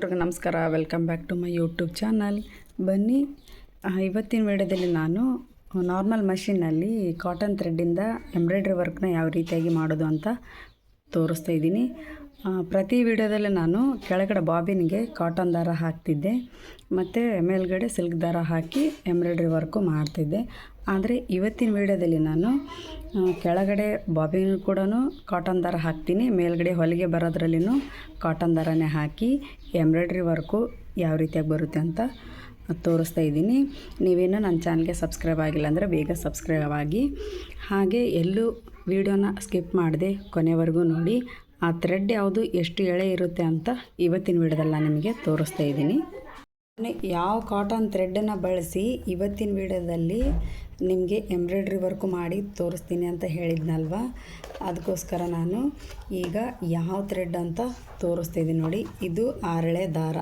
ಎಲ್ರಿಗೂ ನಮಸ್ಕಾರ. Welcome back to my YouTube channel. ಬನ್ನಿ, ಇವತ್ತಿನ ವಿಡಿಯೋದಲ್ಲಿ ನಾನು ನಾರ್ಮಲ್ ಮಷಿನ್ನಲ್ಲಿ ಕಾಟನ್ ಥ್ರೆಡ್ಡಿಂದ ಎಂಬ್ರಾಯ್ಡ್ರಿ ವರ್ಕ್ನ ಯಾವ ರೀತಿಯಾಗಿ ಮಾಡೋದು ಅಂತ ತೋರಿಸ್ತಾ ಇದ್ದೀನಿ. ಪ್ರತಿ ವಿಡಿಯೋದಲ್ಲಿ ನಾನು ಕೆಳಗಡೆ ಬಾಬಿನ್ಗೆ ಕಾಟನ್ ದಾರ ಹಾಕ್ತಿದ್ದೆ ಮತ್ತು ಮೇಲ್ಗಡೆ ಸಿಲ್ಕ್ ದಾರ ಹಾಕಿ ಎಂಬ್ರಾಯ್ಡ್ರಿ ವರ್ಕು ಮಾಡ್ತಿದ್ದೆ. ಆದರೆ ಇವತ್ತಿನ ವಿಡಿಯೋದಲ್ಲಿ ನಾನು ಕೆಳಗಡೆ ಬಾಬಿನ್ ಕೂಡ ಕಾಟನ್ ದಾರ ಹಾಕ್ತೀನಿ, ಮೇಲ್ಗಡೆ ಹೊಲಿಗೆ ಬರೋದ್ರಲ್ಲಿನೂ ಕಾಟನ್ ದಾರನೇ ಹಾಕಿ ಎಂಬ್ರಾಯ್ಡ್ರಿ ವರ್ಕು ಯಾವ ರೀತಿಯಾಗಿ ಬರುತ್ತೆ ಅಂತ ತೋರಿಸ್ತಾ ಇದ್ದೀನಿ. ನೀವೇನು ನನ್ನ ಚಾನಲ್ಗೆ ಸಬ್ಸ್ಕ್ರೈಬ್ ಆಗಿಲ್ಲ ಅಂದರೆ ಬೇಗ ಸಬ್ಸ್ಕ್ರೈಬ್ ಆಗಿ, ಹಾಗೆ ಎಲ್ಲೂ ವಿಡಿಯೋನ ಸ್ಕಿಪ್ ಮಾಡದೆ ಕೊನೆವರೆಗೂ ನೋಡಿ. ಆ ಥ್ರೆಡ್ ಯಾವುದು ಎಷ್ಟು ಎಳೆ ಇರುತ್ತೆ ಅಂತ ಇವತ್ತಿನ ವಿಡಿಯೋದಲ್ಲಿ ನಾನು ನಿಮಗೆ ತೋರಿಸ್ತಾ ಇದ್ದೀನಿ. ಯಾವ ಕಾಟನ್ ಥ್ರೆಡ್ಡನ್ನು ಬಳಸಿ ಇವತ್ತಿನ ವಿಡಿಯೋದಲ್ಲಿ ನಿಮಗೆ ಎಂಬ್ರಾಯ್ಡ್ರಿ ವರ್ಕು ಮಾಡಿ ತೋರಿಸ್ತೀನಿ ಅಂತ ಹೇಳಿದ್ನಲ್ವ, ಅದಕ್ಕೋಸ್ಕರ ನಾನು ಈಗ ಯಾವ ಥ್ರೆಡ್ ಅಂತ ತೋರಿಸ್ತಾಯಿದ್ದೀನಿ ನೋಡಿ. ಇದು 6 ಎಳೆ ದಾರ,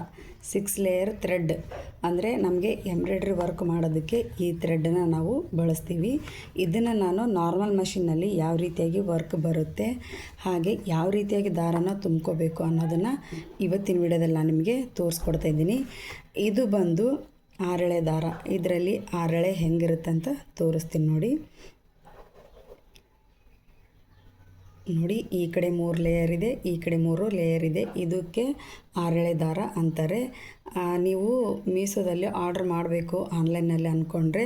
6 ಲೇಯರ್ ಥ್ರೆಡ್. ಅಂದರೆ ನಮಗೆ ಎಂಬ್ರಾಯ್ಡ್ರಿ ವರ್ಕ್ ಮಾಡೋದಕ್ಕೆ ಈ ಥ್ರೆಡ್ಡನ್ನು ನಾವು ಬಳಸ್ತೀವಿ. ಇದನ್ನು ನಾನು ನಾರ್ಮಲ್ ಮಷಿನ್ನಲ್ಲಿ ಯಾವ ರೀತಿಯಾಗಿ ವರ್ಕ್ ಬರುತ್ತೆ, ಹಾಗೆ ಯಾವ ರೀತಿಯಾಗಿ ದಾರನ ತುಂಬ್ಕೋಬೇಕು ಅನ್ನೋದನ್ನು ಇವತ್ತಿನ ವಿಡಿಯೋದಲ್ಲಿ ನಾನು ನಿಮಗೆ ತೋರಿಸ್ಕೊಡ್ತಾ ಇದ್ದೀನಿ. ಇದು ಬಂದು 6 ಎಳೆ ದಾರ. ಇದರಲ್ಲಿ 6 ಎಳೆ ಹೆಂಗಿರುತ್ತೆ ಅಂತ ತೋರಿಸ್ತೀನಿ ನೋಡಿ. ನೋಡಿ, ಈ ಕಡೆ 3 ಲೇಯರ್ ಇದೆ, ಈ ಕಡೆ 3 ಲೇಯರ್ ಇದೆ. ಇದಕ್ಕೆ 6 ಎಳೆ ದಾರ ಅಂತಾರೆ. ನೀವು ಮೀಶೋದಲ್ಲಿ ಆರ್ಡ್ರ್ ಮಾಡಬೇಕು ಆನ್ಲೈನಲ್ಲಿ ಅಂದ್ಕೊಂಡ್ರೆ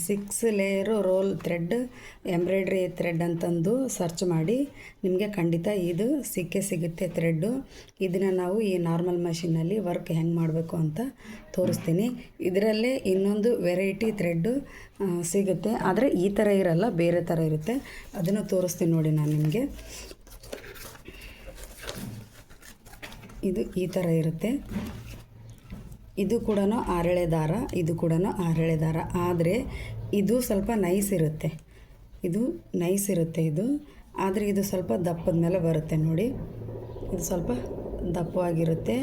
6 layer roll thread embroidery thread ಅಂತಂದು ಸರ್ಚ್ ಮಾಡಿ, ನಿಮಗೆ ಖಂಡಿತ ಇದು ಸಿಗುತ್ತೆ ಥ್ರೆಡ್ಡು. ಇದನ್ನು ನಾವು ಈ ನಾರ್ಮಲ್ ಮಷಿನ್ನಲ್ಲಿ ವರ್ಕ್ ಹೆಂಗೆ ಮಾಡಬೇಕು ಅಂತ ತೋರಿಸ್ತೀನಿ. ಇದರಲ್ಲೇ ಇನ್ನೊಂದು ವೆರೈಟಿ ಥ್ರೆಡ್ಡು ಸಿಗುತ್ತೆ, ಆದರೆ ಈ ಥರ ಇರಲ್ಲ, ಬೇರೆ ಥರ ಇರುತ್ತೆ. ಅದನ್ನು ತೋರಿಸ್ತೀನಿ ನೋಡಿ ನಾನು ನಿಮಗೆ. ಇದು ಈ ಥರ ಇರುತ್ತೆ. ಇದು ಕೂಡ 6 ಎಳೆ ದಾರ, ಇದು ಕೂಡ 6 ಎಳೆ ದಾರ. ಆದರೆ ಇದು ಸ್ವಲ್ಪ ನೈಸ್ ಇರುತ್ತೆ, ಇದು ನೈಸ್ ಇರುತ್ತೆ ಇದು. ಆದರೆ ಇದು ಸ್ವಲ್ಪ ದಪ್ಪದ ಮೇಲೆ ಬರುತ್ತೆ ನೋಡಿ. ಇದು ಸ್ವಲ್ಪ ದಪ್ಪವಾಗಿರುತ್ತೆ.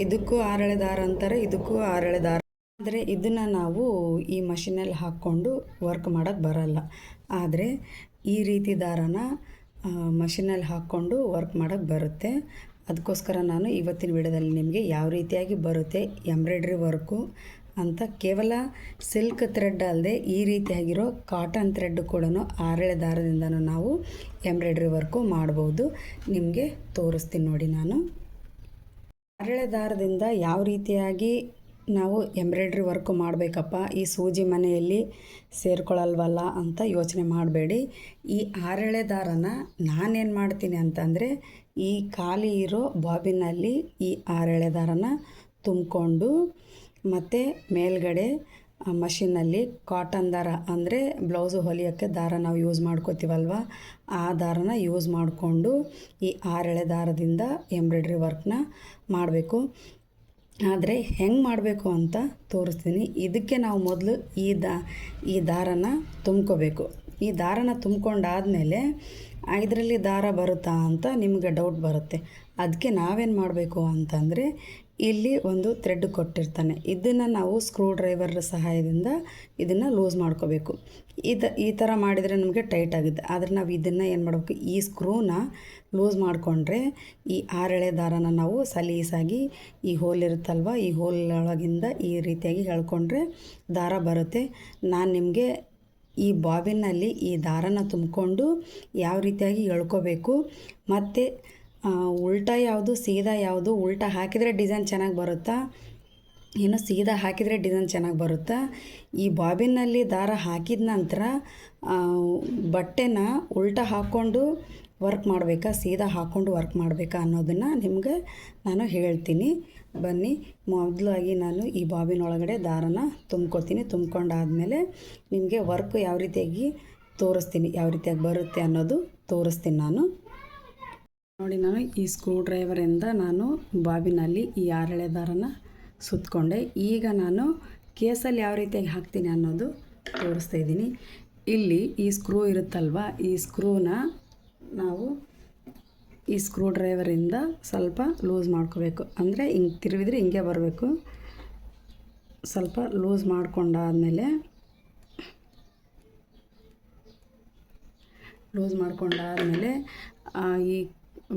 ಇದಕ್ಕೂ 6 ಎಳೆ ದಾರ ಅಂತಾರೆ, ಇದಕ್ಕೂ 6 ಎಳೆ ದಾರ. ಆದರೆ ಇದನ್ನು ನಾವು ಈ ಮಷಿನಲ್ಲಿ ಹಾಕ್ಕೊಂಡು ವರ್ಕ್ ಮಾಡೋಕ್ಕೆ ಬರಲ್ಲ. ಆದರೆ ಈ ರೀತಿ ದಾರನ ಮಷಿನಲ್ಲಿ ಹಾಕ್ಕೊಂಡು ವರ್ಕ್ ಮಾಡೋಕ್ಕೆ ಬರುತ್ತೆ. ಅದಕ್ಕೋಸ್ಕರ ನಾನು ಇವತ್ತಿನ ವಿಡಿಯೋದಲ್ಲಿ ನಿಮಗೆ ಯಾವ ರೀತಿಯಾಗಿ ಬರುತ್ತೆ ಎಂಬ್ರಾಯ್ಡ್ರಿ ವರ್ಕು ಅಂತ, ಕೇವಲ ಸಿಲ್ಕ್ ಥ್ರೆಡ್ ಅಲ್ಲದೆ ಈ ರೀತಿಯಾಗಿರೋ ಕಾಟನ್ ಥ್ರೆಡ್ ಕೂಡ 6 ಎಳೆ ದಾರದಿಂದನೂ ನಾವು ಎಂಬ್ರಾಯ್ಡ್ರಿ ವರ್ಕು ಮಾಡ್ಬೋದು. ನಿಮಗೆ ತೋರಿಸ್ತೀನಿ ನೋಡಿ ನಾನು. 6 ಎಳೆ ದಾರದಿಂದ ಯಾವ ರೀತಿಯಾಗಿ ನಾವು ಎಂಬ್ರಾಯ್ಡ್ರಿ ವರ್ಕು ಮಾಡಬೇಕಪ್ಪ, ಈ ಸೂಜಿ ಮನೆಯಲ್ಲಿ ಸೇರ್ಕೊಳ್ಳಲ್ವಲ್ಲ ಅಂತ ಯೋಚನೆ ಮಾಡಬೇಡಿ. ಈ 6 ಎಳೆ ದಾರನ ನಾನೇನು ಮಾಡ್ತೀನಿ ಅಂತಂದರೆ, ಈ ಖಾಲಿ ಇರೋ ಬಾಬಿನಲ್ಲಿ ಈ 6 ಎಳೆ ದಾರನ ತುಂಬಿಕೊಂಡು, ಮತ್ತು ಮೇಲ್ಗಡೆ ಮಷಿನ್ನಲ್ಲಿ ಕಾಟನ್ ದಾರ ಅಂದರೆ ಬ್ಲೌಸು ಹೊಲಿಯೋಕ್ಕೆ ದಾರ ನಾವು ಯೂಸ್ ಮಾಡ್ಕೋತೀವಲ್ವ, ಆ ದಾರನ ಯೂಸ್ ಮಾಡಿಕೊಂಡು ಈ 6 ಎಳೆ ದಾರದಿಂದ ಎಂಬ್ರಾಯ್ಡ್ರಿ ವರ್ಕ್ನ ಮಾಡಬೇಕು. ಆದರೆ ಹೆಂಗೆ ಮಾಡಬೇಕು ಅಂತ ತೋರಿಸ್ತೀನಿ. ಇದಕ್ಕೆ ನಾವು ಮೊದಲು ಈ ದಾರನ ತುಂಬ್ಕೋಬೇಕು. ಈ ದಾರನ ತುಂಬ್ಕೊಂಡಾದಮೇಲೆ ಇದರಲ್ಲಿ ದಾರ ಬರುತ್ತಾ ಅಂತ ನಿಮಗೆ ಡೌಟ್ ಬರುತ್ತೆ. ಅದಕ್ಕೆ ನಾವೇನು ಮಾಡಬೇಕು ಅಂತಂದರೆ, ಇಲ್ಲಿ ಒಂದು ಥ್ರೆಡ್ ಕೊಟ್ಟಿರ್ತಾನೆ, ಇದನ್ನು ನಾವು ಸ್ಕ್ರೂ ಡ್ರೈವರ್ ಸಹಾಯದಿಂದ ಇದನ್ನು ಲೂಸ್ ಮಾಡ್ಕೋಬೇಕು. ಈ ಥರ ಮಾಡಿದರೆ ನಮಗೆ ಟೈಟ್ ಆಗುತ್ತೆ. ಆದರೆ ನಾವು ಇದನ್ನು ಏನು ಮಾಡಬೇಕು, ಈ ಸ್ಕ್ರೂನ ಲೂಸ್ ಮಾಡಿಕೊಂಡ್ರೆ ಈ 6 ಎಳೆ ದಾರನ ನಾವು ಸಲೀಸಾಗಿ ಈ ಹೋಲ್ ಇರುತ್ತಲ್ವ, ಈ ಹೋಲ್ ಒಳಗಿಂದ ಈ ರೀತಿಯಾಗಿ ಎಳ್ಕೊಂಡ್ರೆ ದಾರ ಬರುತ್ತೆ. ನಾನು ನಿಮಗೆ ಈ ಬಾಬಿನಲ್ಲಿ ಈ ದಾರನ ತುಂಬಿಕೊಂಡು ಯಾವ ರೀತಿಯಾಗಿ ಎಳ್ಕೋಬೇಕು, ಮತ್ತು ಉಲ್ಟಾ ಯಾವುದು ಸೀದಾ ಯಾವುದು, ಉಲ್ಟಾ ಹಾಕಿದರೆ ಡಿಸೈನ್ ಚೆನ್ನಾಗಿ ಬರುತ್ತಾ, ಏನು ಸೀದಾ ಹಾಕಿದರೆ ಡಿಸೈನ್ ಚೆನ್ನಾಗಿ ಬರುತ್ತಾ, ಈ ಬಾಬಿನಲ್ಲಿ ದಾರ ಹಾಕಿದ ನಂತರ ಬಟ್ಟೆನ ಉಲ್ಟಾ ಹಾಕ್ಕೊಂಡು ವರ್ಕ್ ಮಾಡಬೇಕಾ, ಸೀದಾ ಹಾಕ್ಕೊಂಡು ವರ್ಕ್ ಮಾಡಬೇಕಾ ಅನ್ನೋದನ್ನು ನಿಮಗೆ ನಾನು ಹೇಳ್ತೀನಿ. ಬನ್ನಿ, ಮೊದಲಾಗಿ ನಾನು ಈ ಬಾಬಿನ ಒಳಗಡೆ ದಾರನ ತುಂಬ್ಕೊತೀನಿ. ತುಂಬ್ಕೊಂಡಾದಮೇಲೆ ನಿಮಗೆ ವರ್ಕ್ ಯಾವ ರೀತಿಯಾಗಿ ತೋರಿಸ್ತೀನಿ, ಯಾವ ರೀತಿಯಾಗಿ ಬರುತ್ತೆ ಅನ್ನೋದು ತೋರಿಸ್ತೀನಿ ನಾನು ನೋಡಿ. ನಾನು ಈ ಸ್ಕ್ರೂ ಡ್ರೈವರಿಂದ ನಾನು ಬಾಬಿನಲ್ಲಿ ಈ 6 ಎಳೆ ದಾರನ ಸುತ್ತಕೊಂಡೆ. ಈಗ ನಾನು ಕೇಸಲ್ಲಿ ಯಾವ ರೀತಿಯಾಗಿ ಹಾಕ್ತೀನಿ ಅನ್ನೋದು ತೋರಿಸ್ತಾ ಇದ್ದೀನಿ. ಇಲ್ಲಿ ಈ ಸ್ಕ್ರೂ ಇರುತ್ತಲ್ವ, ಈ ಸ್ಕ್ರೂನ ನಾವು ಈ ಸ್ಕ್ರೂ ಡ್ರೈವರಿಂದ ಸ್ವಲ್ಪ ಲೂಸ್ ಮಾಡ್ಕೋಬೇಕು. ಅಂದರೆ ಹಿಂಗೆ ತಿರುವಿದ್ರೆ ಹಿಂಗೆ ಬರಬೇಕು. ಸ್ವಲ್ಪ ಲೂಸ್ ಮಾಡ್ಕೊಂಡಾದಮೇಲೆ ಈ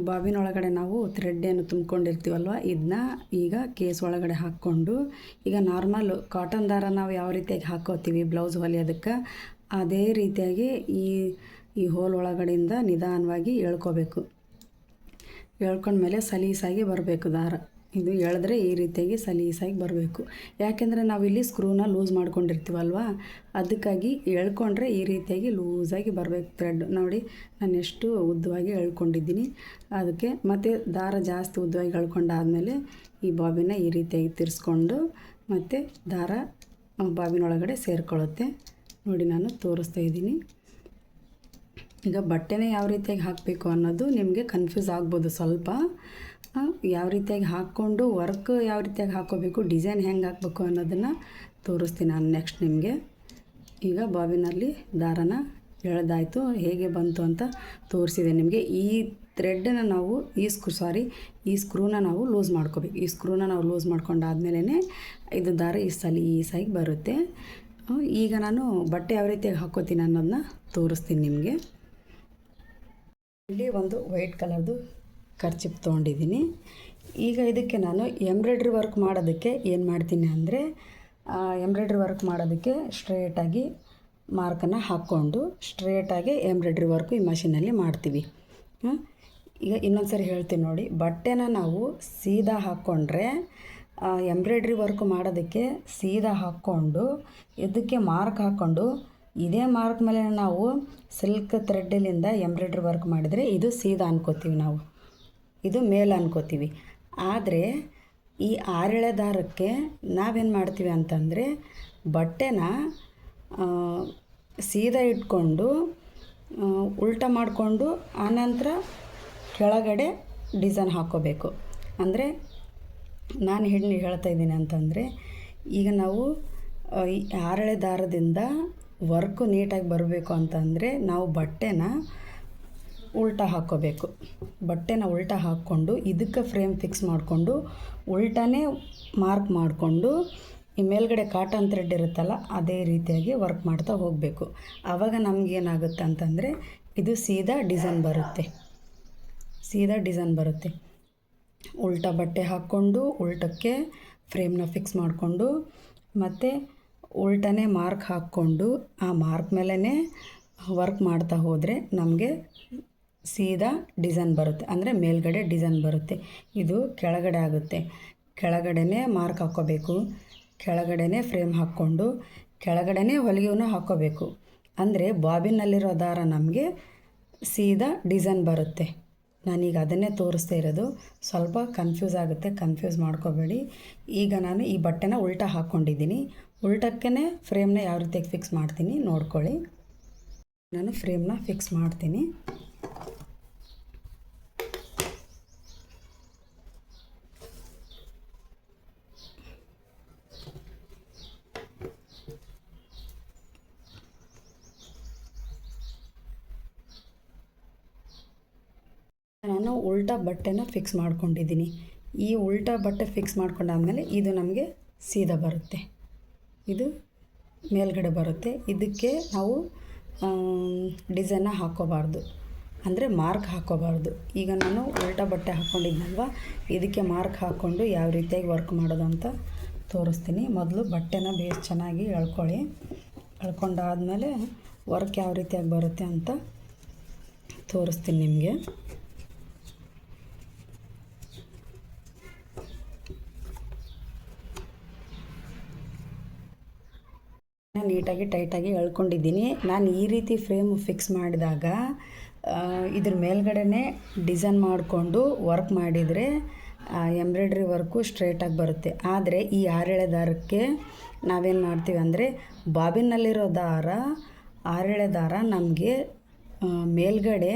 ಬಾಬಿನ ಒಳಗಡೆ ನಾವು ಥ್ರೆಡ್ ಏನು ತುಂಬ್ಕೊಂಡಿರ್ತೀವಲ್ವ ಇದನ್ನ ಈಗ ಕೇಸ್ ಒಳಗಡೆ ಹಾಕ್ಕೊಂಡು, ಈಗ ನಾರ್ಮಲ್ ಕಾಟನ್ ದಾರ ನಾವು ಯಾವ ರೀತಿಯಾಗಿ ಹಾಕ್ಕೋತೀವಿ ಬ್ಲೌಸ್ ಹೊಲಿಯೋದಕ್ಕೆ ಅದೇ ರೀತಿಯಾಗಿ ಈ ಹೋಲ್ ಒಳಗಡೆಯಿಂದ ನಿಧಾನವಾಗಿ ಎಳ್ಕೋಬೇಕು. ಎಳ್ಕೊಂಡ್ಮೇಲೆ ಸಲೀಸಾಗಿ ಬರಬೇಕು ದಾರ. ಇದು ಎಳೆದ್ರೆ ಈ ರೀತಿಯಾಗಿ ಸಲೀಸಾಗಿ ಬರಬೇಕು. ಯಾಕೆಂದರೆ ನಾವಿಲ್ಲಿ ಸ್ಕ್ರೂನ ಲೂಸ್ ಮಾಡ್ಕೊಂಡಿರ್ತೀವಲ್ವ, ಅದಕ್ಕಾಗಿ ಎಳ್ಕೊಂಡ್ರೆ ಈ ರೀತಿಯಾಗಿ ಲೂಸಾಗಿ ಬರಬೇಕು ಥ್ರೆಡ್. ನೋಡಿ ನಾನು ಎಷ್ಟು ಉದ್ದವಾಗಿ ಎಳ್ಕೊಂಡಿದ್ದೀನಿ. ಅದಕ್ಕೆ ಮತ್ತು ದಾರ ಜಾಸ್ತಿ ಉದ್ದವಾಗಿ ಎಳ್ಕೊಂಡಾದಮೇಲೆ ಈ ಬಾಬಿನ ಈ ರೀತಿಯಾಗಿ ತಿರ್ಸ್ಕೊಂಡು ಮತ್ತು ದಾರ ಬಾಬಿನೊಳಗಡೆ ಸೇರಿಕೊಳ್ಳುತ್ತೆ. ನೋಡಿ ನಾನು ತೋರಿಸ್ತಾ ಇದ್ದೀನಿ. ಈಗ ಬಟ್ಟೆನೇ ಯಾವ ರೀತಿಯಾಗಿ ಹಾಕಬೇಕು ಅನ್ನೋದು ನಿಮಗೆ ಕನ್ಫ್ಯೂಸ್ ಆಗ್ಬೋದು ಸ್ವಲ್ಪ. ಯಾವ ರೀತಿಯಾಗಿ ಹಾಕ್ಕೊಂಡು ವರ್ಕ್ ಯಾವ ರೀತಿಯಾಗಿ ಹಾಕ್ಕೋಬೇಕು, ಡಿಸೈನ್ ಹೆಂಗೆ ಹಾಕಬೇಕು ಅನ್ನೋದನ್ನು ತೋರಿಸ್ತೀನಿ ನಾನು ನೆಕ್ಸ್ಟ್ ನಿಮಗೆ. ಈಗ ಬಾಬಿನಲ್ಲಿ ದಾರನ ಎಳೆದಾಯಿತು, ಹೇಗೆ ಬಂತು ಅಂತ ತೋರಿಸಿದೆ ನಿಮಗೆ. ಈ ಥ್ರೆಡ್ಡನ್ನು ನಾವು ಈ ಸ್ಕ್ರೂನ ನಾವು ಲೂಸ್ ಮಾಡ್ಕೋಬೇಕು. ಈ ಸ್ಕ್ರೂನ ನಾವು ಲೂಸ್ ಮಾಡ್ಕೊಂಡಾದ್ಮೇಲೆ ಇದು ದಾರ ಈ ಸಲೀಸಾಗಿ ಬರುತ್ತೆ. ಈಗ ನಾನು ಬಟ್ಟೆ ಯಾವ ರೀತಿಯಾಗಿ ಹಾಕ್ಕೋತೀನಿ ಅನ್ನೋದನ್ನ ತೋರಿಸ್ತೀನಿ ನಿಮಗೆ. ಇಲ್ಲಿ ಒಂದು ವೈಟ್ ಕಲರ್ದು ಕರ್ಚಿಪ್ ತೊಗೊಂಡಿದ್ದೀನಿ. ಈಗ ಇದಕ್ಕೆ ನಾನು ಎಂಬ್ರಾಯ್ಡ್ರಿ ವರ್ಕ್ ಮಾಡೋದಕ್ಕೆ ಏನು ಮಾಡ್ತೀನಿ ಅಂದರೆ, ಎಂಬ್ರಾಯ್ಡ್ರಿ ವರ್ಕ್ ಮಾಡೋದಕ್ಕೆ ಸ್ಟ್ರೇಟಾಗಿ ಮಾರ್ಕನ್ನು ಹಾಕ್ಕೊಂಡು ಸ್ಟ್ರೇಟಾಗಿ ಎಂಬ್ರಾಯ್ಡ್ರಿ ವರ್ಕು ಈ ಮಷಿನಲ್ಲಿ ಮಾಡ್ತೀವಿ. ಈಗ ಇನ್ನೊಂದು ಸರಿ ಹೇಳ್ತೀನಿ ನೋಡಿ, ಬಟ್ಟೆನ ನಾವು ಸೀದಾ ಹಾಕ್ಕೊಂಡ್ರೆ ಎಂಬ್ರಾಯ್ಡ್ರಿ ವರ್ಕ್ ಮಾಡೋದಕ್ಕೆ ಸೀದಾ ಹಾಕ್ಕೊಂಡು ಇದಕ್ಕೆ ಮಾರ್ಕ್ ಹಾಕ್ಕೊಂಡು ಇದೇ ಮಾರ್ಕ್ ಮೇಲೆ ನಾವು ಸಿಲ್ಕ್ ಥ್ರೆಡ್ಡಿನಿಂದ ಎಂಬ್ರಾಯ್ಡ್ರಿ ವರ್ಕ್ ಮಾಡಿದರೆ ಇದು ಸೀದಾ ಅನ್ಕೋತೀವಿ, ನಾವು ಇದು ಮೇಲೆ ಅನ್ಕೋತೀವಿ. ಆದರೆ ಈ ಆರೆಳೆ ದಾರಕ್ಕೆ ನಾವೇನು ಮಾಡ್ತೀವಿ ಅಂತಂದರೆ, ಬಟ್ಟೆನ ಸೀದಾ ಇಟ್ಕೊಂಡು ಉಲ್ಟಾ ಮಾಡಿಕೊಂಡು ಆನಂತರ ಕೆಳಗಡೆ ಡಿಸೈನ್ ಹಾಕ್ಕೋಬೇಕು. ಅಂದರೆ ನಾನು ಹೇಳ್ತಾ ಇದ್ದೀನಿ ಅಂತಂದರೆ, ಈಗ ನಾವು ಈ ಆರೆಳೆ ದಾರದಿಂದ ವರ್ಕು ನೀಟಾಗಿ ಬರಬೇಕು ಅಂತಂದರೆ ನಾವು ಬಟ್ಟೆನ ಉಲ್ಟಾ ಹಾಕ್ಕೋಬೇಕು. ಬಟ್ಟೆನ ಉಲ್ಟಾ ಹಾಕ್ಕೊಂಡು ಇದಕ್ಕೆ ಫ್ರೇಮ್ ಫಿಕ್ಸ್ ಮಾಡಿಕೊಂಡು ಉಲ್ಟಾನೇ ಮಾರ್ಕ್ ಮಾಡಿಕೊಂಡು ಈ ಮೇಲ್ಗಡೆ ಕಾಟನ್ ಥ್ರೆಡ್ ಇರುತ್ತಲ್ಲ ಅದೇ ರೀತಿಯಾಗಿ ವರ್ಕ್ ಮಾಡ್ತಾ ಹೋಗಬೇಕು. ಆವಾಗ ನಮಗೇನಾಗುತ್ತೆ ಅಂತಂದರೆ ಇದು ಸೀದಾ ಡಿಸೈನ್ ಬರುತ್ತೆ. ಉಲ್ಟಾ ಬಟ್ಟೆ ಹಾಕ್ಕೊಂಡು ಉಲ್ಟಕ್ಕೆ ಫ್ರೇಮ್ನ ಫಿಕ್ಸ್ ಮಾಡಿಕೊಂಡು ಮತ್ತು ಉಲ್ಟನೇ ಮಾರ್ಕ್ ಹಾಕ್ಕೊಂಡು ಆ ಮಾರ್ಕ್ ಮೇಲೇ ವರ್ಕ್ ಮಾಡ್ತಾ ಹೋದರೆ ನಮಗೆ ಸೀದಾ ಡಿಸೈನ್ ಬರುತ್ತೆ. ಅಂದರೆ ಮೇಲ್ಗಡೆ ಡಿಸೈನ್ ಬರುತ್ತೆ. ಇದು ಕೆಳಗಡೆ ಆಗುತ್ತೆ. ಕೆಳಗಡೆನೇ ಮಾರ್ಕ್ ಹಾಕ್ಕೋಬೇಕು, ಕೆಳಗಡೆನೇ ಫ್ರೇಮ್ ಹಾಕ್ಕೊಂಡು ಕೆಳಗಡೆನೇ ಹೊಲಿಗೆಯನ್ನು ಹಾಕ್ಕೋಬೇಕು. ಅಂದರೆ ಬಾಬಿನಲ್ಲಿರೋ ದಾರ ನಮಗೆ ಸೀದಾ ಡಿಸೈನ್ ಬರುತ್ತೆ. ನಾನೀಗ ಅದನ್ನೇ ತೋರಿಸ್ತಾ ಇರೋದು. ಸ್ವಲ್ಪ ಕನ್ಫ್ಯೂಸ್ ಆಗುತ್ತೆ, ಕನ್ಫ್ಯೂಸ್ ಮಾಡ್ಕೋಬೇಡಿ. ಈಗ ನಾನು ಈ ಬಟ್ಟೆನ ಉಲ್ಟಾ ಹಾಕ್ಕೊಂಡಿದ್ದೀನಿ. ಉಲ್ಟಕ್ಕೇ ಫ್ರೇಮ್ನ ಯಾವ ರೀತಿಯಾಗಿ ಫಿಕ್ಸ್ ಮಾಡ್ತೀನಿ ನೋಡ್ಕೊಳ್ಳಿ. ನಾನು ಫ್ರೇಮ್ನ ಫಿಕ್ಸ್ ಮಾಡ್ತೀನಿ. ನಾನು ಉಲ್ಟಾ ಬಟ್ಟೆನ ಫಿಕ್ಸ್ ಮಾಡ್ಕೊಂಡಿದ್ದೀನಿ. ಈ ಉಲ್ಟಾ ಬಟ್ಟೆ ಫಿಕ್ಸ್ ಮಾಡ್ಕೊಂಡಾದ್ಮೇಲೆ ಇದು ನಮಗೆ ಸೀದಾ ಬರುತ್ತೆ, ಇದು ಮೇಲ್ಗಡೆ ಬರುತ್ತೆ. ಇದಕ್ಕೆ ನಾವು ಡಿಸೈನ್ನ ಹಾಕ್ಕೋಬಾರ್ದು, ಅಂದರೆ ಮಾರ್ಕ್ ಹಾಕ್ಕೋಬಾರ್ದು. ಈಗ ನಾನು ಉಲ್ಟಾ ಬಟ್ಟೆ ಹಾಕ್ಕೊಂಡಿದ್ನಲ್ವ, ಇದಕ್ಕೆ ಮಾರ್ಕ್ ಹಾಕ್ಕೊಂಡು ಯಾವ ರೀತಿಯಾಗಿ ವರ್ಕ್ ಮಾಡೋದು ಅಂತ ತೋರಿಸ್ತೀನಿ. ಮೊದಲು ಬಟ್ಟೆನ ಬೇಸ್ ಚೆನ್ನಾಗಿ ಎಳ್ಕೊಳ್ಳಿ. ಎಳ್ಕೊಂಡಾದ್ಮೇಲೆ ವರ್ಕ್ ಯಾವ ರೀತಿಯಾಗಿ ಬರುತ್ತೆ ಅಂತ ತೋರಿಸ್ತೀನಿ ನಿಮಗೆ. ನೀಟಾಗಿ ಟೈಟಾಗಿ ಎಳ್ಕೊಂಡಿದ್ದೀನಿ. ನಾನು ಈ ರೀತಿ ಫ್ರೇಮ್ ಫಿಕ್ಸ್ ಮಾಡಿದಾಗ ಇದ್ರ ಮೇಲ್ಗಡೆ ಡಿಸೈನ್ ಮಾಡಿಕೊಂಡು ವರ್ಕ್ ಮಾಡಿದರೆ ಎಂಬ್ರಾಯ್ಡ್ರಿ ವರ್ಕು ಸ್ಟ್ರೇಟಾಗಿ ಬರುತ್ತೆ. ಆದರೆ ಈ ಆರೆಳೆ ದಾರಕ್ಕೆ ನಾವೇನು ಮಾಡ್ತೀವಿ ಅಂದರೆ, ಬಾಬಿನಲ್ಲಿರೋ ಆರೆಳೆ ದಾರ ನಮಗೆ ಮೇಲ್ಗಡೆ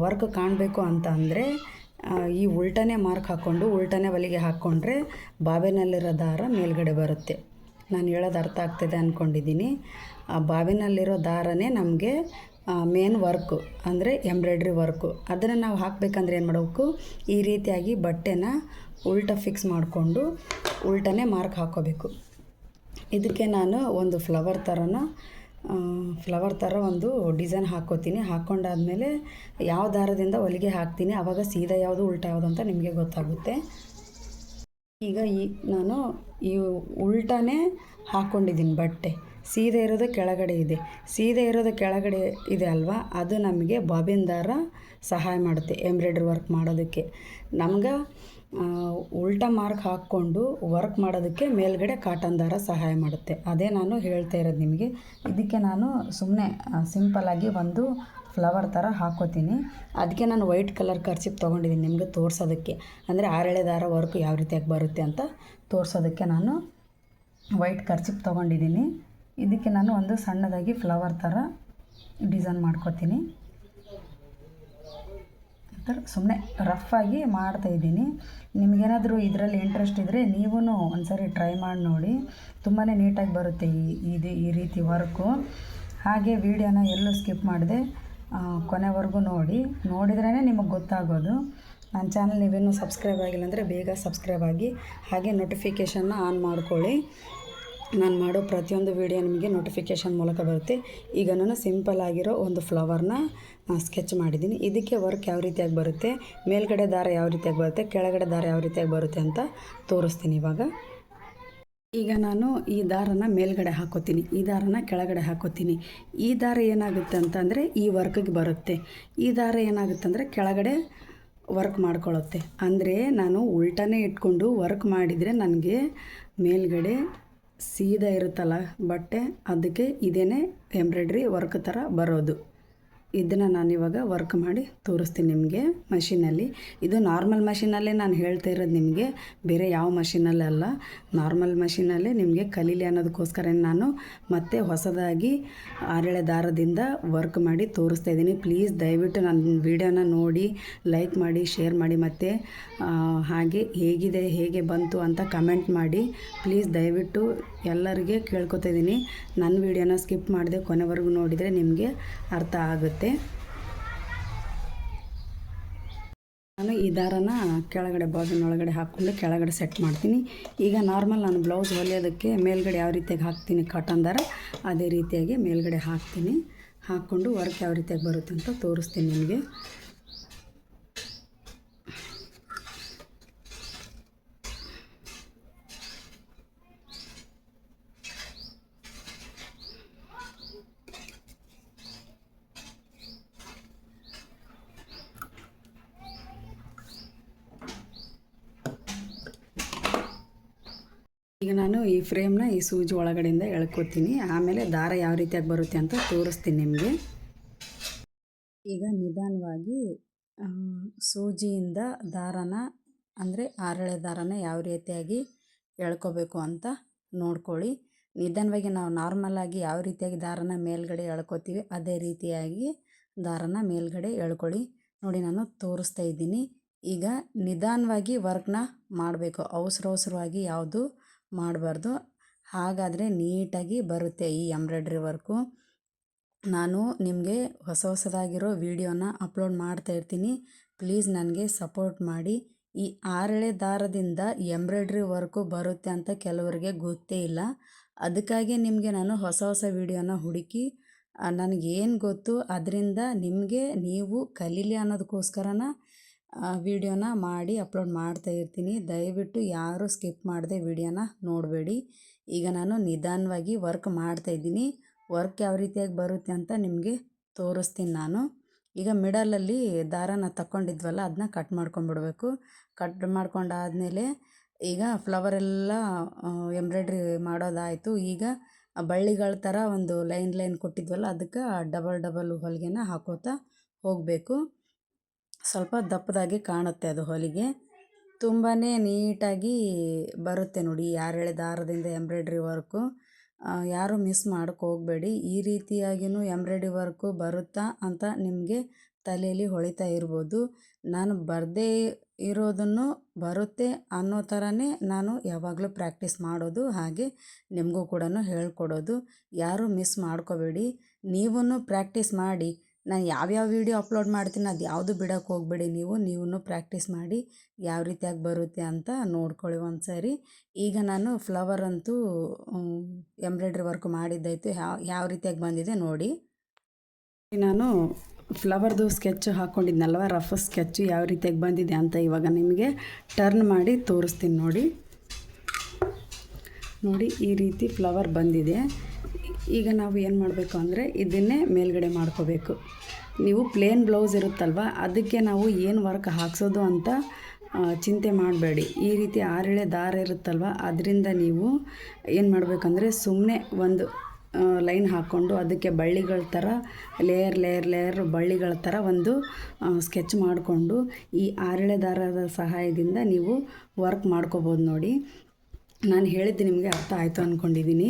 ವರ್ಕ್ ಕಾಣಬೇಕು ಅಂತ ಅಂದರೆ ಈ ಉಲ್ಟನೇ ಮಾರ್ಕ್ ಹಾಕ್ಕೊಂಡು ಉಲ್ಟನೇ ಹೊಲಿಗೆ ಹಾಕ್ಕೊಂಡ್ರೆ ಬಾಬಿನಲ್ಲಿರೋ ದಾರ ಮೇಲ್ಗಡೆ ಬರುತ್ತೆ. ನಾನು ಹೇಳೋದು ಅರ್ಥ ಆಗ್ತಿದೆ ಅಂದ್ಕೊಂಡಿದ್ದೀನಿ. ಆ ಬಾಬಿನಲ್ಲಿರೋ ದಾರನೇ ನಮಗೆ ಮೇನ್ ವರ್ಕು, ಅಂದರೆ ಎಂಬ್ರಾಯ್ಡ್ರಿ ವರ್ಕು. ಅದನ್ನು ನಾವು ಹಾಕಬೇಕಂದ್ರೆ ಏನು ಮಾಡಬೇಕು, ಈ ರೀತಿಯಾಗಿ ಬಟ್ಟೆನ ಉಲ್ಟಾ ಫಿಕ್ಸ್ ಮಾಡಿಕೊಂಡು ಉಲ್ಟನೇ ಮಾರ್ಕ್ ಹಾಕ್ಕೋಬೇಕು. ಇದಕ್ಕೆ ನಾನು ಒಂದು ಫ್ಲವರ್ ಥರನ ಫ್ಲವರ್ ಥರ ಒಂದು ಡಿಸೈನ್ ಹಾಕ್ಕೋತೀನಿ. ಹಾಕ್ಕೊಂಡಾದ್ಮೇಲೆ ಯಾವ ದಾರದಿಂದ ಹೊಲಿಗೆ ಹಾಕ್ತೀನಿ ಆವಾಗ ಸೀದಾ ಯಾವುದು ಉಲ್ಟಾ ಯಾವುದು ಅಂತ ನಿಮಗೆ ಗೊತ್ತಾಗುತ್ತೆ. ಈಗ ನಾನು ಈ ಉಲ್ಟಾನೇ ಹಾಕ್ಕೊಂಡಿದ್ದೀನಿ ಬಟ್ಟೆ. ಸೀದಾ ಇರೋದು ಕೆಳಗಡೆ ಇದೆ. ಸೀದಾ ಇರೋದು ಕೆಳಗಡೆ ಇದೆ ಅಲ್ವಾ, ಅದು ನಮಗೆ ಬಾಬಿನ್ ದಾರ ಸಹಾಯ ಮಾಡುತ್ತೆ ಎಂಬ್ರಾಯ್ಡ್ರಿ ವರ್ಕ್ ಮಾಡೋದಕ್ಕೆ. ನಮ್ಗೆ ಉಲ್ಟಾ ಮಾರ್ಕ್ ಹಾಕ್ಕೊಂಡು ವರ್ಕ್ ಮಾಡೋದಕ್ಕೆ ಮೇಲ್ಗಡೆ ಕಾಟನ್ ದಾರ ಸಹಾಯ ಮಾಡುತ್ತೆ. ಅದೇ ನಾನು ಹೇಳ್ತಾ ಇರೋದು ನಿಮಗೆ. ಇದಕ್ಕೆ ನಾನು ಸುಮ್ಮನೆ ಸಿಂಪಲ್ಲಾಗಿ ಒಂದು ಫ್ಲವರ್ ಥರ ಹಾಕ್ಕೋತೀನಿ. ಅದಕ್ಕೆ ನಾನು ವೈಟ್ ಕಲರ್ ಕರ್ಚಿಪ್ ತೊಗೊಂಡಿದ್ದೀನಿ ನಿಮಗೆ ತೋರಿಸೋದಕ್ಕೆ. ಅಂದರೆ ಆರೆಳೆ ದಾರ ವರ್ಕ್ ಯಾವ ರೀತಿಯಾಗಿ ಬರುತ್ತೆ ಅಂತ ತೋರಿಸೋದಕ್ಕೆ ನಾನು ವೈಟ್ ಕರ್ಚಿಪ್ ತೊಗೊಂಡಿದ್ದೀನಿ. ಇದಕ್ಕೆ ನಾನು ಒಂದು ಸಣ್ಣದಾಗಿ ಫ್ಲವರ್ ಥರ ಡಿಸೈನ್ ಮಾಡ್ಕೋತೀನಿ. ಸುಮ್ಮನೆ ರಫಾಗಿ ಮಾಡ್ತಾಯಿದ್ದೀನಿ. ನಿಮಗೇನಾದರೂ ಇದರಲ್ಲಿ ಇಂಟ್ರೆಸ್ಟ್ ಇದ್ದರೆ ನೀವೂ ಒಂದ್ಸರಿ ಟ್ರೈ ಮಾಡಿ ನೋಡಿ. ತುಂಬಾ ನೀಟಾಗಿ ಬರುತ್ತೆ ಈ ರೀತಿ ವರ್ಕು. ಹಾಗೆ ವಿಡಿಯೋನ ಎಲ್ಲೂ ಸ್ಕಿಪ್ ಮಾಡಿದೆ ಕೊನೆವರೆಗೂ ನೋಡಿದ್ರೇ ನಿಮಗೆ ಗೊತ್ತಾಗೋದು. ನನ್ನ ಚಾನಲ್ ನೀವೇನು ಸಬ್ಸ್ಕ್ರೈಬ್ ಆಗಿಲ್ಲ ಅಂದರೆ ಬೇಗ ಸಬ್ಸ್ಕ್ರೈಬ್ ಆಗಿ, ಹಾಗೆ ನೋಟಿಫಿಕೇಷನ್ನ ಆನ್ ಮಾಡ್ಕೊಳ್ಳಿ. ನಾನು ಮಾಡೋ ಪ್ರತಿಯೊಂದು ವಿಡಿಯೋ ನಿಮಗೆ ನೋಟಿಫಿಕೇಷನ್ ಮೂಲಕ ಬರುತ್ತೆ. ಈಗ ನಾನು ಸಿಂಪಲ್ ಆಗಿರೋ ಒಂದು ಫ್ಲವರ್ನ ಸ್ಕೆಚ್ ಮಾಡಿದ್ದೀನಿ. ಇದಕ್ಕೆ ವರ್ಕ್ ಯಾವ ರೀತಿಯಾಗಿ ಬರುತ್ತೆ, ಮೇಲ್ಗಡೆ ದಾರ ಯಾವ ರೀತಿಯಾಗಿ ಬರುತ್ತೆ, ಕೆಳಗಡೆ ದಾರ ಯಾವ ರೀತಿಯಾಗಿ ಬರುತ್ತೆ ಅಂತ ತೋರಿಸ್ತೀನಿ ಇವಾಗ. ಈಗ ನಾನು ಈ ದಾರನ ಮೇಲ್ಗಡೆ ಹಾಕೋತೀನಿ, ಈ ದಾರನ ಕೆಳಗಡೆ ಹಾಕೋತೀನಿ. ಈ ದಾರ ಏನಾಗುತ್ತೆ ಅಂತಂದರೆ ಈ ವರ್ಕಿಗೆ ಬರುತ್ತೆ. ಈ ದಾರ ಏನಾಗುತ್ತೆ ಅಂದರೆ ಕೆಳಗಡೆ ವರ್ಕ್ ಮಾಡ್ಕೊಳ್ಳುತ್ತೆ. ಅಂದರೆ ನಾನು ಉಲ್ಟಾನೇ ಇಟ್ಕೊಂಡು ವರ್ಕ್ ಮಾಡಿದರೆ ನನಗೆ ಮೇಲ್ಗಡೆ ಸೀದಾ ಇರುತ್ತಲ್ಲ ಬಟ್ಟೆ, ಅದಕ್ಕೆ ಇದೇನೇ ಎಂಬ್ರಾಯ್ಡ್ರಿ ವರ್ಕ್ ಥರ ಬರೋದು. ಇದನ್ನು ನಾನಿವಾಗ ವರ್ಕ್ ಮಾಡಿ ತೋರಿಸ್ತೀನಿ ನಿಮಗೆ ಮಷೀನಲ್ಲಿ. ಇದು ನಾರ್ಮಲ್ ಮಷೀನಲ್ಲೇ ನಾನು ಹೇಳ್ತಾ ಇರೋದು ನಿಮಗೆ, ಬೇರೆ ಯಾವ ಮಷೀನಲ್ಲಲ್ಲ. ನಾರ್ಮಲ್ ಮಷೀನಲ್ಲೇ ನಿಮಗೆ ಕಲೀಲಿ ಅನ್ನೋದಕ್ಕೋಸ್ಕರ ನಾನು ಮತ್ತೆ ಹೊಸದಾಗಿ ಆರೆಳೆ ದಾರದಿಂದ ವರ್ಕ್ ಮಾಡಿ ತೋರಿಸ್ತಾ ಇದ್ದೀನಿ. ಪ್ಲೀಸ್ ದಯವಿಟ್ಟು ನನ್ನ ವಿಡಿಯೋನ ನೋಡಿ, ಲೈಕ್ ಮಾಡಿ, ಶೇರ್ ಮಾಡಿ, ಮತ್ತು ಹಾಗೆ ಹೇಗಿದೆ, ಹೇಗೆ ಬಂತು ಅಂತ ಕಮೆಂಟ್ ಮಾಡಿ. ಪ್ಲೀಸ್ ದಯವಿಟ್ಟು ಎಲ್ಲರಿಗೆ ಕೇಳ್ಕೊತಾ ಇದ್ದೀನಿ. ನನ್ನ ವಿಡಿಯೋನ ಸ್ಕಿಪ್ ಮಾಡದೆ ಕೊನೆವರೆಗೂ ನೋಡಿದರೆ ನಿಮಗೆ ಅರ್ಥ ಆಗುತ್ತೆ. ನಾನು ಈ ದಾರನ ಕೆಳಗಡೆ ಬಾಬಿನ್ ಒಳಗಡೆ ಹಾಕ್ಕೊಂಡು ಕೆಳಗಡೆ ಸೆಟ್ ಮಾಡ್ತೀನಿ. ಈಗ ನಾರ್ಮಲ್ ನಾನು ಬ್ಲೌಸ್ ಹೊಲಿಯೋದಕ್ಕೆ ಮೇಲ್ಗಡೆ ಯಾವ ರೀತಿಯಾಗಿ ಹಾಕ್ತೀನಿ ಕಾಟನ್ ದಾರ, ಅದೇ ರೀತಿಯಾಗಿ ಮೇಲ್ಗಡೆ ಹಾಕ್ತೀನಿ. ಹಾಕ್ಕೊಂಡು ವರ್ಕ್ ಯಾವ ರೀತಿಯಾಗಿ ಬರುತ್ತೆ ಅಂತ ತೋರಿಸ್ತೀನಿ ನಿಮಗೆ. ಈಗ ನಾನು ಈ ಫ್ರೇಮ್ನ ಈ ಸೂಜಿ ಒಳಗಡೆಯಿಂದ ಎಳ್ಕೊತೀನಿ. ಆಮೇಲೆ ದಾರ ಯಾವ ರೀತಿಯಾಗಿ ಬರುತ್ತೆ ಅಂತ ತೋರಿಸ್ತೀನಿ ನಿಮಗೆ. ಈಗ ನಿಧಾನವಾಗಿ ಸೂಜಿಯಿಂದ ದಾರನ, ಅಂದರೆ ಆರೆಳೆ ದಾರನ ಯಾವ ರೀತಿಯಾಗಿ ಎಳ್ಕೋಬೇಕು ಅಂತ ನೋಡ್ಕೊಳ್ಳಿ. ನಿಧಾನವಾಗಿ ನಾವು ನಾರ್ಮಲಾಗಿ ಯಾವ ರೀತಿಯಾಗಿ ದಾರನ ಮೇಲ್ಗಡೆ ಎಳ್ಕೊತೀವಿ ಅದೇ ರೀತಿಯಾಗಿ ದಾರನ ಮೇಲ್ಗಡೆ ಎಳ್ಕೊಳ್ಳಿ. ನೋಡಿ ನಾನು ತೋರಿಸ್ತಾ ಇದ್ದೀನಿ. ಈಗ ನಿಧಾನವಾಗಿ ವರ್ಕ್ನ ಮಾಡಬೇಕು, ಅವಸರವಾಗಿ ಯಾವುದು ಮಾಡಬಾರ್ದು. ಹಾಗಾದರೆ ನೀಟಾಗಿ ಬರುತ್ತೆ ಈ ಎಂಬ್ರಾಯ್ಡ್ರಿ ವರ್ಕು. ನಾನು ನಿಮಗೆ ಹೊಸದಾಗಿರೋ ವಿಡಿಯೋನ ಅಪ್ಲೋಡ್ ಮಾಡ್ತಾ ಇರ್ತೀನಿ. ಪ್ಲೀಸ್ ನನಗೆ ಸಪೋರ್ಟ್ ಮಾಡಿ. ಈ ಆರೆಳೆ ದಾರದಿಂದ ಎಂಬ್ರಾಯ್ಡ್ರಿ ವರ್ಕು ಬರುತ್ತೆ ಅಂತ ಕೆಲವರಿಗೆ ಗೊತ್ತೇ ಇಲ್ಲ. ಅದಕ್ಕಾಗಿ ನಿಮಗೆ ನಾನು ಹೊಸ ವಿಡಿಯೋನ ಹುಡುಕಿ ನನಗೇನು ಗೊತ್ತು ಅದರಿಂದ ನಿಮಗೆ ನೀವು ಕಲೀಲಿ ಅನ್ನೋದಕ್ಕೋಸ್ಕರನ ವಿಡಿಯೋನ ಮಾಡಿ ಅಪ್ಲೋಡ್ ಮಾಡ್ತಾ ಇರ್ತೀನಿ. ದಯವಿಟ್ಟು ಯಾರು ಸ್ಕಿಪ್ ಮಾಡದೆ ವಿಡಿಯೋನ ನೋಡಬೇಡಿ. ಈಗ ನಾನು ನಿಧಾನವಾಗಿ ವರ್ಕ್ ಮಾಡ್ತಾಯಿದ್ದೀನಿ. ವರ್ಕ್ ಯಾವ ರೀತಿಯಾಗಿ ಬರುತ್ತೆ ಅಂತ ನಿಮಗೆ ತೋರಿಸ್ತೀನಿ ನಾನು. ಈಗ ಮಿಡಲಲ್ಲಿ ದಾರನ ತಗೊಂಡಿದ್ವಲ್ಲ ಅದನ್ನ ಕಟ್ ಮಾಡ್ಕೊಂಡ್ಬಿಡ್ಬೇಕು. ಕಟ್ ಮಾಡ್ಕೊಂಡಾದಮೇಲೆ ಈಗ ಫ್ಲವರೆಲ್ಲ ಎಂಬ್ರಾಯ್ಡ್ರಿ ಮಾಡೋದಾಯಿತು. ಈಗ ಬಳ್ಳಿಗಳ ಥರ ಒಂದು ಲೈನ್ ಕೊಟ್ಟಿದ್ವಲ್ಲ ಅದಕ್ಕೆ ಡಬಲ್ ಹೊಲಿಗೆನ ಹಾಕೋತಾ ಹೋಗಬೇಕು. ಸ್ವಲ್ಪ ದಪ್ಪದಾಗಿ ಕಾಣುತ್ತೆ ಅದು ಹೊಲಿಗೆ. ತುಂಬಾ ನೀಟಾಗಿ ಬರುತ್ತೆ ನೋಡಿ ಆರೆಳೆ ದಾರದಿಂದ ಎಂಬ್ರಾಯ್ಡ್ರಿ ವರ್ಕು. ಯಾರು ಮಿಸ್ ಮಾಡೋಕ್ಕೆ ಹೋಗಬೇಡಿ. ಈ ರೀತಿಯಾಗಿಯೂ ಎಂಬ್ರಾಯ್ಡ್ರಿ ವರ್ಕು ಬರುತ್ತಾ ಅಂತ ನಿಮಗೆ ತಲೆಯಲ್ಲಿ ಹೊಳಿತಾ ಇರ್ಬೋದು. ನಾನು ಬರದೇ ಇರೋದನ್ನು ಬರುತ್ತೆ ಅನ್ನೋ ಥರನೇ ನಾನು ಯಾವಾಗಲೂ ಪ್ರಾಕ್ಟೀಸ್ ಮಾಡೋದು, ಹಾಗೆ ನಿಮಗೂ ಕೂಡ ಹೇಳ್ಕೊಡೋದು. ಯಾರೂ ಮಿಸ್ ಮಾಡ್ಕೋಬೇಡಿ. ನೀವೂ ಪ್ರಾಕ್ಟೀಸ್ ಮಾಡಿ. ನಾನು ಯಾವ್ಯಾವ ವೀಡಿಯೋ ಅಪ್ಲೋಡ್ ಮಾಡ್ತೀನಿ ಅದು ಯಾವುದು ಬಿಡೋಕ್ಕೆ ಹೋಗಬೇಡಿ. ನೀವು ಪ್ರಾಕ್ಟೀಸ್ ಮಾಡಿ ಯಾವ ರೀತಿಯಾಗಿ ಬರುತ್ತೆ ಅಂತ ನೋಡ್ಕೊಳ್ಳಿ ಒಂದು ಸಾರಿ. ಈಗ ನಾನು ಫ್ಲವರ್ ಅಂತೂ ಎಂಬ್ರಾಯ್ಡ್ರಿ ವರ್ಕ್ ಮಾಡಿದ್ದಾಯಿತು. ಯಾವ ರೀತಿಯಾಗಿ ಬಂದಿದೆ ನೋಡಿ. ನಾನು ಫ್ಲವರ್ದು ಸ್ಕೆಚ್ ಹಾಕ್ಕೊಂಡಿದ್ನಲ್ವ, ರಫ್ ಸ್ಕೆಚ್ಚು ಯಾವ ರೀತಿಯಾಗಿ ಬಂದಿದೆ ಅಂತ ಇವಾಗ ನಿಮಗೆ ಟರ್ನ್ ಮಾಡಿ ತೋರಿಸ್ತೀನಿ ನೋಡಿ. ಈ ರೀತಿ ಫ್ಲವರ್ ಬಂದಿದೆ. ಈಗ ನಾವು ಏನು ಮಾಡಬೇಕು ಅಂದರೆ ಇದನ್ನೇ ಮೇಲ್ಗಡೆ ಮಾಡ್ಕೋಬೇಕು. ನೀವು ಪ್ಲೇನ್ ಬ್ಲೌಸ್ ಇರುತ್ತಲ್ವ, ಅದಕ್ಕೆ ನಾವು ಏನು ವರ್ಕ್ ಹಾಕ್ಸೋದು ಅಂತ ಚಿಂತೆ ಮಾಡಬೇಡಿ. ಈ ರೀತಿ ಆರೆಳೆ ದಾರ ಇರುತ್ತಲ್ವ, ಅದರಿಂದ ನೀವು ಏನು ಮಾಡಬೇಕಂದ್ರೆ ಸುಮ್ಮನೆ ಒಂದು ಲೈನ್ ಹಾಕ್ಕೊಂಡು ಅದಕ್ಕೆ ಬಳ್ಳಿಗಳ ಥರ ಲೇಯರ್ ಬಳ್ಳಿಗಳ ಥರ ಒಂದು ಸ್ಕೆಚ್ ಮಾಡಿಕೊಂಡು ಈ ಆರೆಳೆ ದಾರದ ಸಹಾಯದಿಂದ ನೀವು ವರ್ಕ್ ಮಾಡ್ಕೋಬೋದು ನೋಡಿ. ನಾನು ಹೇಳಿದ್ದು ನಿಮಗೆ ಅರ್ಥ ಆಯಿತು ಅಂದ್ಕೊಂಡಿದ್ದೀನಿ.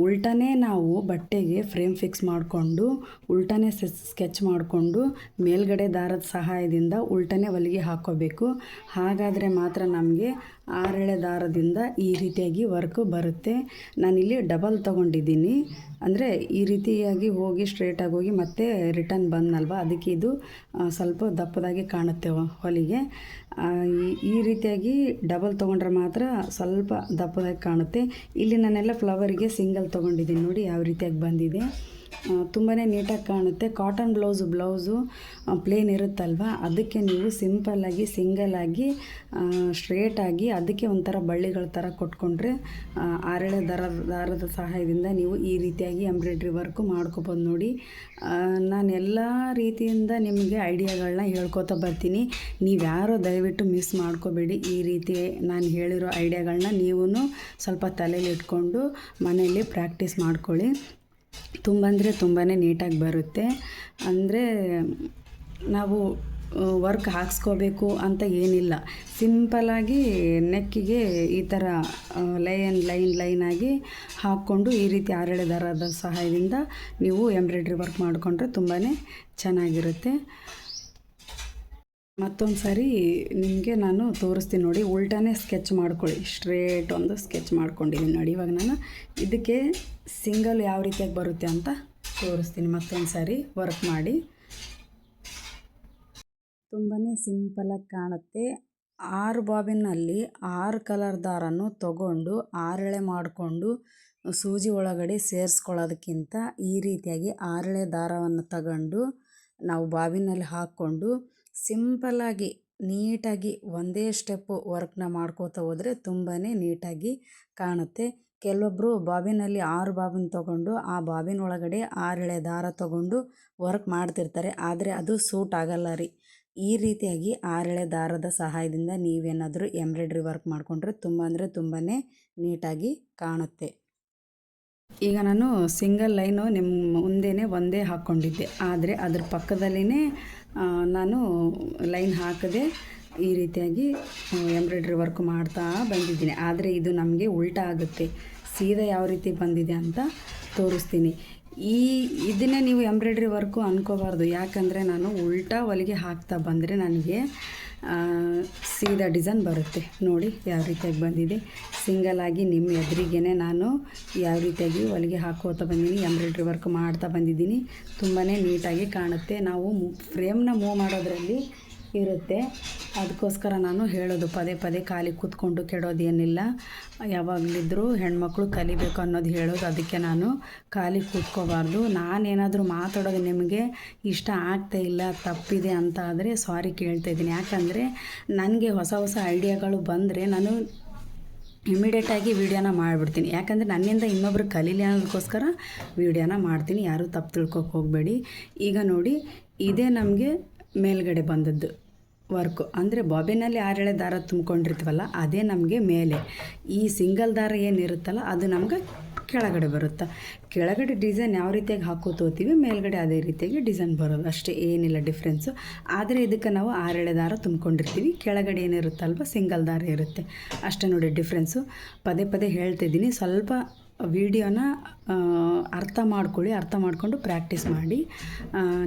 ಉಲ್ಟನೇ ನಾವು ಬಟ್ಟೆಗೆ ಫ್ರೇಮ್ ಫಿಕ್ಸ್ ಮಾಡಿಕೊಂಡು ಉಲ್ಟನೇ ಸ್ಕೆಚ್ ಮಾಡಿಕೊಂಡು ಮೇಲ್ಗಡೆ ದಾರದ ಸಹಾಯದಿಂದ ಉಲ್ಟನೇ ಹೊಲಿಗೆ ಹಾಕ್ಕೋಬೇಕು. ಹಾಗಾದರೆ ಮಾತ್ರ ನಮಗೆ ಆರೆಳೆ ದಾರದಿಂದ ಈ ರೀತಿಯಾಗಿ ವರ್ಕು ಬರುತ್ತೆ. ನಾನಿಲ್ಲಿ ಡಬಲ್ ತೊಗೊಂಡಿದ್ದೀನಿ, ಅಂದರೆ ಈ ರೀತಿಯಾಗಿ ಹೋಗಿ ಸ್ಟ್ರೇಟಾಗಿ ಹೋಗಿ ಮತ್ತೆ ರಿಟರ್ನ್ ಬಂದನಲ್ವ, ಅದಕ್ಕೆ ಇದು ಸ್ವಲ್ಪ ದಪ್ಪದಾಗಿ ಕಾಣುತ್ತೆ ಹೊಲಿಗೆ. ಈ ರೀತಿಯಾಗಿ ಡಬಲ್ ತೊಗೊಂಡ್ರೆ ಮಾತ್ರ ಸ್ವಲ್ಪ ದಪ್ಪದಾಗಿ ಕಾಣುತ್ತೆ. ಇಲ್ಲಿ ನಾನೆಲ್ಲ ಫ್ಲವರಿಗೆ ಸಿಂಗಲ್ ತೊಗೊಂಡಿದ್ದೀನಿ ನೋಡಿ, ಯಾವ ರೀತಿಯಾಗಿ ಬಂದಿದೆ. ತುಂಬಾ ನೀಟಾಗಿ ಕಾಣುತ್ತೆ. ಕಾಟನ್ ಬ್ಲೌಸು ಪ್ಲೇನ್ ಇರುತ್ತಲ್ವ, ಅದಕ್ಕೆ ನೀವು ಸಿಂಪಲ್ಲಾಗಿ ಸಿಂಗಲಾಗಿ ಸ್ಟ್ರೇಟಾಗಿ ಅದಕ್ಕೆ ಒಂಥರ ಬಳ್ಳಿಗಳ ಥರ ಕೊಟ್ಕೊಂಡ್ರೆ ಆರೆಳೆ ದಾರದ ಸಹಾಯದಿಂದ ನೀವು ಈ ರೀತಿಯಾಗಿ ಎಂಬ್ರಾಯ್ಡ್ರಿ ವರ್ಕು ಮಾಡ್ಕೋಬೋದು ನೋಡಿ. ನಾನು ಎಲ್ಲ ರೀತಿಯಿಂದ ನಿಮಗೆ ಐಡಿಯಾಗಳನ್ನ ಹೇಳ್ಕೊತಾ ಬರ್ತೀನಿ. ನೀವ್ಯಾರೋ ದಯವಿಟ್ಟು ಮಿಸ್ ಮಾಡ್ಕೋಬೇಡಿ. ಈ ರೀತಿ ನಾನು ಹೇಳಿರೋ ಐಡಿಯಾಗಳನ್ನ ನೀವು ಸ್ವಲ್ಪ ತಲೆಯಲ್ಲಿ ಇಟ್ಕೊಂಡು ಮನೆಯಲ್ಲಿ ಪ್ರಾಕ್ಟೀಸ್ ಮಾಡ್ಕೊಳ್ಳಿ. ತುಂಬಾ ನೀಟಾಗಿ ಬರುತ್ತೆ. ಅಂದರೆ ನಾವು ವರ್ಕ್ ಹಾಕ್ಸ್ಕೋಬೇಕು ಅಂತ ಏನಿಲ್ಲ. ಸಿಂಪಲಾಗಿ ನೆಕ್ಕಿಗೆ ಈ ಥರ ಲೈನಾಗಿ ಹಾಕ್ಕೊಂಡು ಈ ರೀತಿ ಆರೆಳೆ ದಾರದ ಸಹಾಯದಿಂದ ನೀವು ಎಂಬ್ರಾಯ್ಡ್ರಿ ವರ್ಕ್ ಮಾಡಿಕೊಂಡ್ರೆ ತುಂಬಾ ಚೆನ್ನಾಗಿರುತ್ತೆ. ಮತ್ತೊಂದು ಸಾರಿ ನಿಮಗೆ ನಾನು ತೋರಿಸ್ತೀನಿ ನೋಡಿ. ಉಲ್ಟಾನೇ ಸ್ಕೆಚ್ ಮಾಡ್ಕೊಳ್ಳಿ. ಸ್ಟ್ರೇಟ್ ಒಂದು ಸ್ಕೆಚ್ ಮಾಡ್ಕೊಂಡಿದ್ದೀನಿ ನೋಡಿ. ಇವಾಗ ನಾನು ಇದಕ್ಕೆ ಸಿಂಗಲ್ ಯಾವ ರೀತಿಯಾಗಿ ಬರುತ್ತೆ ಅಂತ ತೋರಿಸ್ತೀನಿ ಮತ್ತೊಂದು ಸಾರಿ ವರ್ಕ್ ಮಾಡಿ. ತುಂಬಾ ಸಿಂಪಲಾಗಿ ಕಾಣುತ್ತೆ. 6 ಬಾಬಿನಲ್ಲಿ 6 ಕಲರ್ ದಾರನ್ನು ತಗೊಂಡು ಆರೆಳೆ ಮಾಡಿಕೊಂಡು ಸೂಜಿ ಒಳಗಡೆ ಸೇರಿಸ್ಕೊಳ್ಳೋದಕ್ಕಿಂತ ಈ ರೀತಿಯಾಗಿ ಆರೆಳೆ ದಾರವನ್ನು ತಗೊಂಡು ನಾವು ಬಾಬಿನಲ್ಲಿ ಹಾಕ್ಕೊಂಡು ಸಿಂಪಲ್ಲಾಗಿ ನೀಟಾಗಿ ಒಂದೇ ಸ್ಟೆಪ್ಪು ವರ್ಕ್ನ ಮಾಡ್ಕೋತಾ ಹೋದರೆ ತುಂಬಾ ನೀಟಾಗಿ ಕಾಣುತ್ತೆ. ಕೆಲವೊಬ್ಬರು ಬಾಬಿನಲ್ಲಿ 6 ಬಾಬಿನ್ ತೊಗೊಂಡು ಆ ಬಾಬಿನ ಒಳಗಡೆ 6 ಎಳೆ ದಾರ ತೊಗೊಂಡು ವರ್ಕ್ ಮಾಡ್ತಿರ್ತಾರೆ. ಆದರೆ ಅದು ಸೂಟ್ ಆಗಲ್ಲ ರೀ. ಈ ರೀತಿಯಾಗಿ 6 ಎಳೆ ದಾರದ ಸಹಾಯದಿಂದ ನೀವೇನಾದರೂ ಎಂಬ್ರಾಯ್ಡ್ರಿ ವರ್ಕ್ ಮಾಡಿಕೊಂಡ್ರೆ ತುಂಬಾ ನೀಟಾಗಿ ಕಾಣುತ್ತೆ. ಈಗ ನಾನು ಸಿಂಗಲ್ ಲೈನು ನಿಮ್ಮ ಮುಂದೆನೇ ಒಂದೇ ಹಾಕ್ಕೊಂಡಿದ್ದೆ, ಆದರೆ ಅದ್ರ ಪಕ್ಕದಲ್ಲಿನೇ ನಾನು ಲೈನ್ ಹಾಕದೆ ಈ ರೀತಿಯಾಗಿ ಎಂಬ್ರಾಯ್ಡ್ರಿ ವರ್ಕ್ ಮಾಡ್ತಾ ಬಂದಿದ್ದೀನಿ. ಆದರೆ ಇದು ನಮಗೆ ಉಲ್ಟಾ ಆಗುತ್ತೆ. ಸೀದಾ ಯಾವ ರೀತಿ ಬಂದಿದೆ ಅಂತ ತೋರಿಸ್ತೀನಿ. ಇದನ್ನೇ ನೀವು ಎಂಬ್ರಾಯ್ಡ್ರಿ ವರ್ಕು ಅಂದ್ಕೋಬಾರ್ದು. ಯಾಕಂದರೆ ನಾನು ಉಲ್ಟಾ ಹೊಲಿಗೆ ಹಾಕ್ತಾ ಬಂದರೆ ನನಗೆ ಸೀದಾ ಡಿಸೈನ್ ಬರುತ್ತೆ ನೋಡಿ. ಯಾವ ರೀತಿಯಾಗಿ ಬಂದಿದೆ ಸಿಂಗಲಾಗಿ ನಿಮ್ಮ ಎದುರಿಗೇ ನಾನು ಯಾವ ರೀತಿಯಾಗಿ ಹೊಲಿಗೆ ಹಾಕೋತಾ ಬಂದಿದ್ದೀನಿ, ಎಂಬ್ರಾಯ್ಡ್ರಿ ವರ್ಕ್ ಮಾಡ್ತಾ ಬಂದಿದ್ದೀನಿ. ತುಂಬಾ ನೀಟಾಗಿ ಕಾಣುತ್ತೆ. ನಾವು ಫ್ರೇಮ್ನ ಮೂವ್ ಮಾಡೋದ್ರಲ್ಲಿ ಇರುತ್ತೆ. ಅದಕ್ಕೋಸ್ಕರ ನಾನು ಹೇಳೋದು ಪದೇ ಖಾಲಿ ಕೂತ್ಕೊಂಡು ಕೆಡೋದೇನಿಲ್ಲ. ಯಾವಾಗಲಿದ್ದರೂ ಹೆಣ್ಮಕ್ಳು ಕಲಿಬೇಕು ಅನ್ನೋದು ಹೇಳೋದು. ಅದಕ್ಕೆ ನಾನು ಖಾಲಿ ಕೂತ್ಕೋಬಾರ್ದು. ನಾನೇನಾದರೂ ಮಾತಾಡೋದು ನಿಮಗೆ ಇಷ್ಟ ಆಗ್ತಾ ಇಲ್ಲ, ತಪ್ಪಿದೆ ಅಂತ ಆದರೆ ಸಾರಿ ಕೇಳ್ತಾಯಿದ್ದೀನಿ. ಯಾಕಂದರೆ ನನಗೆ ಹೊಸ ಐಡಿಯಾಗಳು ಬಂದರೆ ನಾನು ಇಮಿಡಿಯೇಟಾಗಿ ವೀಡಿಯೋನ ಮಾಡಿಬಿಡ್ತೀನಿ. ಯಾಕಂದರೆ ನನ್ನಿಂದ ಇನ್ನೊಬ್ರು ಕಲೀಲಿ ಅನ್ನೋದಕ್ಕೋಸ್ಕರ ವೀಡಿಯೋನ ಮಾಡ್ತೀನಿ. ಯಾರೂ ತಪ್ಪು ತಿಳ್ಕೊಕ್ಕೆ ಹೋಗಬೇಡಿ. ಈಗ ನೋಡಿ, ಇದೇ ನಮಗೆ ಮೇಲ್ಗಡೆ ಬಂದದ್ದು ವರ್ಕು. ಅಂದರೆ ಬಾಬಿನಲ್ಲಿ 6 ಎಳೆ ದಾರ ತುಂಬ್ಕೊಂಡಿರ್ತೀವಲ್ಲ, ಅದೇ ನಮಗೆ ಮೇಲೆ. ಈ ಸಿಂಗಲ್ ದಾರ ಏನಿರುತ್ತಲ್ಲ ಅದು ನಮ್ಗೆ ಕೆಳಗಡೆ ಬರುತ್ತೆ. ಕೆಳಗಡೆ ಡಿಸೈನ್ ಯಾವ ರೀತಿಯಾಗಿ ಹಾಕೋತೀವಿ, ಮೇಲ್ಗಡೆ ಅದೇ ರೀತಿಯಾಗಿ ಡಿಸೈನ್ ಬರೋದು, ಅಷ್ಟೇ, ಏನಿಲ್ಲ ಡಿಫ್ರೆನ್ಸು. ಆದರೆ ಇದಕ್ಕೆ ನಾವು 6 ಎಳೆ ದಾರ ತುಂಬ್ಕೊಂಡಿರ್ತೀವಿ, ಕೆಳಗಡೆ ಏನಿರುತ್ತಲ್ವ ಸಿಂಗಲ್ ದಾರ ಇರುತ್ತೆ, ಅಷ್ಟೇ ನೋಡಿ ಡಿಫ್ರೆನ್ಸು. ಪದೇ ಹೇಳ್ತಿದ್ದೀನಿ. ಸ್ವಲ್ಪ ವಿಡಿಯೋನ ಅರ್ಥ ಮಾಡ್ಕೊಳ್ಳಿ, ಅರ್ಥ ಮಾಡಿಕೊಂಡು ಪ್ರಾಕ್ಟೀಸ್ ಮಾಡಿ.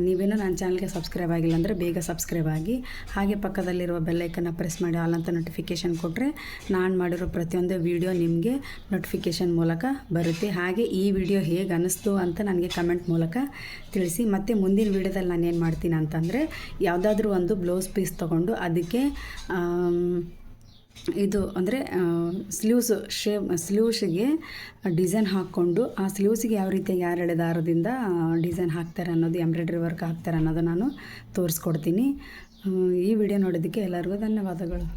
ನೀವೇನೋ ನನ್ನ ಚಾನಲ್ಗೆ ಸಬ್ಸ್ಕ್ರೈಬ್ ಆಗಿಲ್ಲ ಅಂದರೆ ಬೇಗ ಸಬ್ಸ್ಕ್ರೈಬ್ ಆಗಿ, ಹಾಗೆ ಪಕ್ಕದಲ್ಲಿರುವ ಬೆಲ್ಲೈಕನ್ನ ಪ್ರೆಸ್ ಮಾಡಿ ಆಲ್ ಅಂತ ನೋಟಿಫಿಕೇಷನ್ ಕೊಟ್ಟರೆ ನಾನು ಮಾಡಿರೋ ಪ್ರತಿಯೊಂದು ವಿಡಿಯೋ ನಿಮಗೆ ನೋಟಿಫಿಕೇಷನ್ ಮೂಲಕ ಬರುತ್ತೆ. ಹಾಗೆ ಈ ವಿಡಿಯೋ ಹೇಗೆ ಅನ್ನಿಸ್ತು ಅಂತ ನನಗೆ ಕಮೆಂಟ್ ಮೂಲಕ ತಿಳಿಸಿ. ಮತ್ತು ಮುಂದಿನ ವಿಡಿಯೋದಲ್ಲಿ ನಾನು ಏನು ಮಾಡ್ತೀನಿ ಅಂತಂದರೆ, ಯಾವುದಾದ್ರೂ ಒಂದು ಬ್ಲೌಸ್ ಪೀಸ್ ತೊಗೊಂಡು ಅದಕ್ಕೆ ಇದು ಅಂದರೆ ಸ್ಲೀವ್ಸಿಗೆ ಡಿಸೈನ್ ಹಾಕ್ಕೊಂಡು ಆ ಸ್ಲೀವ್ಸಿಗೆ ಯಾವ ರೀತಿಯಾಗಿ ಯಾರೆಳೆ ದಾರದಿಂದ ಡಿಸೈನ್ ಹಾಕ್ತಾರೆ ಅನ್ನೋದು, ಎಂಬ್ರಾಯ್ಡ್ರಿ ವರ್ಕ್ ಹಾಕ್ತಾರೆ ಅನ್ನೋದು ನಾನು ತೋರಿಸ್ಕೊಡ್ತೀನಿ. ಈ ವಿಡಿಯೋ ನೋಡೋದಕ್ಕೆ ಎಲ್ಲರಿಗೂ ಧನ್ಯವಾದಗಳು.